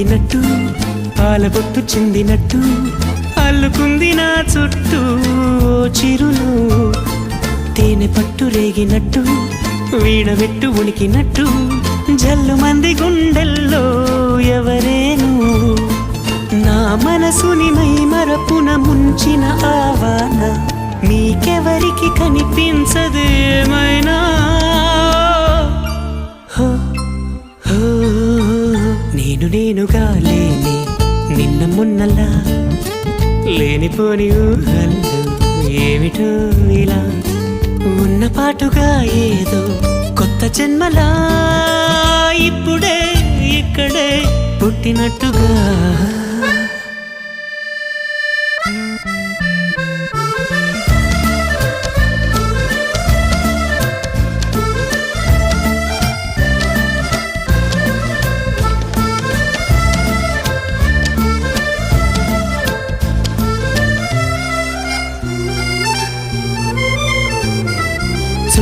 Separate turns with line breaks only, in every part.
కరిగినట్టు పాలబొట్టు చెందినట్టు అల్లుకుంది నా చుట్టూ చిరులు తేనె పట్టు రేగినట్టు వీణవెట్టు ఉనికినట్టు జల్లు మంది గుండెల్లో ఎవరేను నా మనసుని మై మరపున ముంచిన ఆవాన మీకెవరికి కనిపించదేమైనా నేనుగా లేని నిన్న మొన్నలా లేనిపోని ఊహల్లో ఏమిటో ఇలా ఉన్న పాటుగా ఏదో కొత్త జన్మలా ఇప్పుడే ఇక్కడే పుట్టినట్టుగా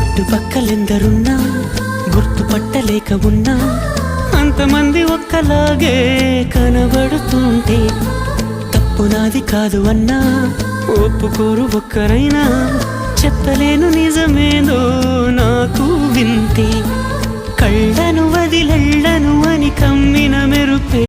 చుట్టుపక్కలెందరున్నా గుర్తుపట్టలేక ఉన్నా అంతమంది ఒక్కలాగే కనబడుతుంటే తప్పు నాది కాదు అన్నా ఒప్పుకోరు ఒక్కరైనా చెప్పలేను నిజమేదో నాకు వింటే కళ్ళను వదిలెళ్ళను అని కమ్మిన మెరుపే